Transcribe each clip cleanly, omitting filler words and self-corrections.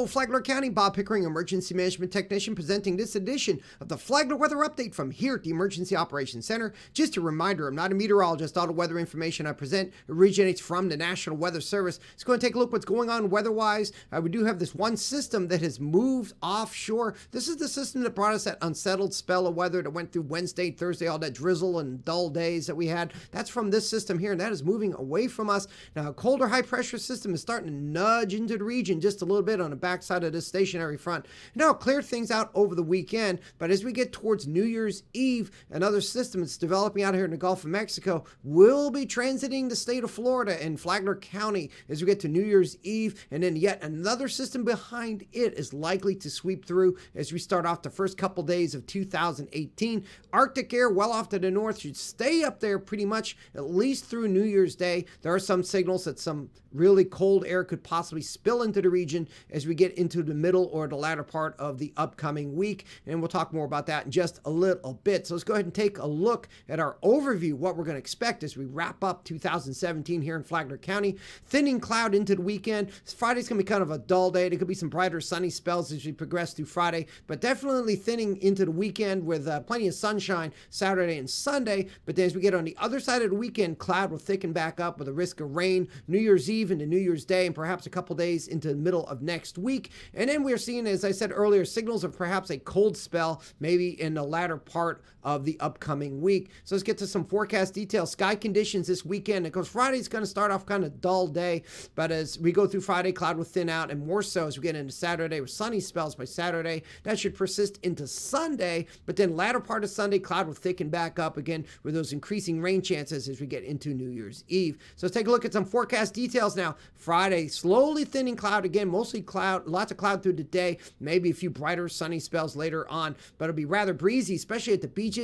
Hello, Flagler County. Bob Pickering, Emergency Management Technician, presenting this edition of the Flagler Weather Update from here at the Emergency Operations Center. Just a reminder, I'm not a meteorologist. All the weather information I present originates from the National Weather Service. Let's go and take a look what's going on weather-wise. We do have this one system that has moved offshore. This is the system that brought us that unsettled spell of weather that went through Wednesday, Thursday, all that drizzle and dull days that we had. That's from this system here, and that is moving away from us. Now, a colder high-pressure system is starting to nudge into the region just a little bit on the backside of this stationary front. Now, clear things out over the weekend, but as we get towards New Year's Eve, another system that's developing out here in the Gulf of Mexico will be transiting the state of Florida and Flagler County as we get to New Year's Eve, and then yet another system behind it is likely to sweep through as we start off the first couple days of 2018. Arctic air well off to the north should stay up there pretty much at least through New Year's Day. There are some signals that some really cold air could possibly spill into the region as we get into the middle or the latter part of the upcoming week, and we'll talk more about that in just a little bit. So let's go ahead and take a look at our overview, what we're going to expect as we wrap up 2017 here in Flagler County. Thinning cloud into the weekend. Friday's going to be kind of a dull day. There could be some brighter sunny spells as we progress through Friday, but definitely thinning into the weekend with plenty of sunshine Saturday and Sunday. But then as we get on the other side of the weekend, cloud will thicken back up with a risk of rain New Year's Eve into New Year's Day and perhaps a couple days into the middle of next week. And then we're seeing, as I said earlier, signals of perhaps a cold spell maybe in the latter part of the upcoming week. So let's get to some forecast details. Sky conditions this weekend. Of course, Friday's going to start off kind of dull day, but as we go through Friday, cloud will thin out, and more so as we get into Saturday with sunny spells by Saturday. That should persist into Sunday, but then latter part of Sunday, cloud will thicken back up again with those increasing rain chances as we get into New Year's Eve. So let's take a look at some forecast details now. Friday, slowly thinning cloud again, mostly cloud, lots of cloud through the day, maybe a few brighter sunny spells later on, but it'll be rather breezy, especially at the beaches.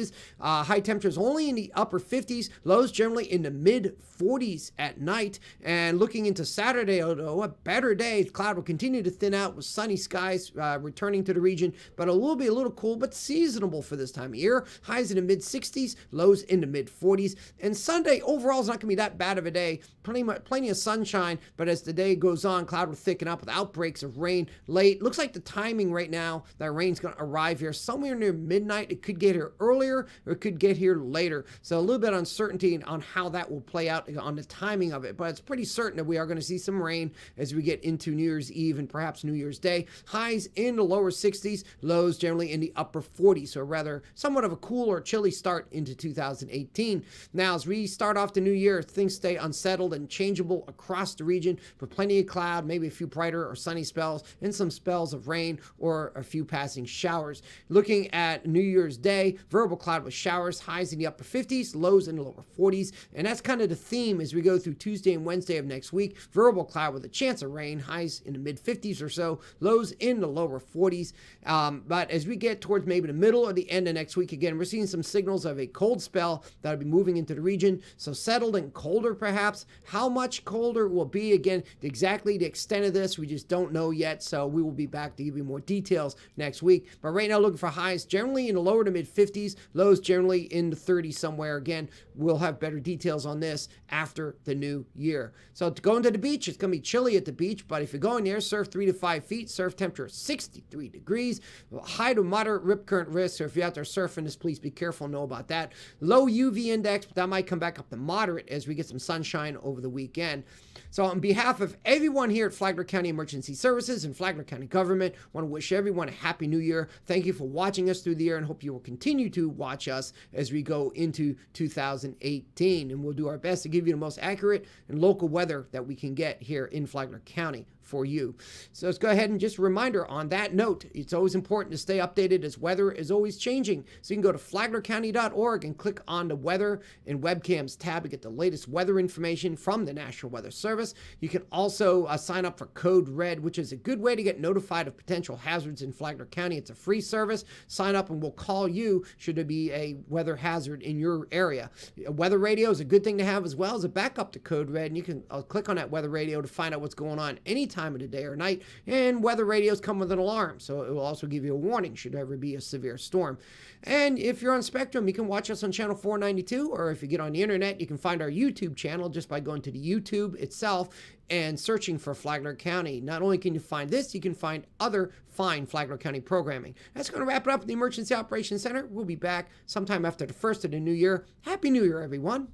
High temperatures only in the upper 50s, lows generally in the mid 40s at night. And looking into Saturday, although a better day, cloud will continue to thin out with sunny skies returning to the region, but it will be a little cool but seasonable for this time of year. Highs in the mid 60s, lows in the mid 40s. And Sunday overall is not going to be that bad of a day. Plenty of sunshine, but as the day goes on, cloud will thicken up with outbreaks of rain late. Looks like the timing right now, that rain's going to arrive here somewhere near midnight. It could get here earlier or it could get here later. So a little bit of uncertainty on how that will play out on the timing of it, but it's pretty certain that we are going to see some rain as we get into New Year's Eve and perhaps New Year's Day. Highs in the lower 60s, lows generally in the upper 40s, so rather somewhat of a cool or chilly start into 2018. Now, as we start off the new year, things stay unsettled and changeable across the region with plenty of cloud, maybe a few brighter or sunny spells, and some spells of rain or a few passing showers. Looking at New Year's Day, variable cloud with showers, highs in the upper 50s, lows in the lower 40s, and that's kind of the theme as we go through Tuesday and Wednesday of next week. Variable cloud with a chance of rain, highs in the mid 50s or so, lows in the lower 40s. But as we get towards maybe the middle or the end of next week, again, we're seeing some signals of a cold spell that'll be moving into the region. So settled and colder perhaps. How much colder will be, again, exactly the extent of this, we just don't know yet. So we will be back to give you more details next week. But right now, looking for highs generally in the lower to mid 50s, lows generally in the 30s somewhere. Again, we'll have better details on this after the new year. So to go into the beach, it's going to be chilly at the beach, but if you're going there, surf 3 to 5 feet, surf temperature 63 degrees, high to moderate rip current risk. So if you're out there surfing this, please be careful, know about that. Low UV index, but that might come back up to moderate as we get some sunshine over the weekend. So on behalf of everyone here at Flagler County Emergency Services and Flagler County Government, I want to wish everyone a happy new year. Thank you for watching us through the year and hope you will continue to watch us as we go into 2018. And we'll do our best to give you the most accurate and local weather that we can get here in Flagler County for you. So let's go ahead and just a reminder on that note, it's always important to stay updated as weather is always changing. So you can go to flaglercounty.org and click on the weather and webcams tab to get the latest weather information from the National Weather Service. You can also sign up for Code Red, which is a good way to get notified of potential hazards in Flagler County. It's a free service. Sign up and we'll call you should there be a weather hazard in your area. A weather radio is a good thing to have as well as a backup to Code Red, and you can click on that weather radio to find out what's going on anytime time of the day or night. And weather radios come with an alarm, so it will also give you a warning should there ever be a severe storm. And if you're on Spectrum, you can watch us on channel 492, or if you get on the internet, you can find our YouTube channel just by going to the YouTube itself and searching for Flagler County. Not only can you find this, you can find other fine Flagler County programming. That's going to wrap it up at the Emergency Operations Center. We'll be back sometime after the first of the new year. Happy New Year, everyone.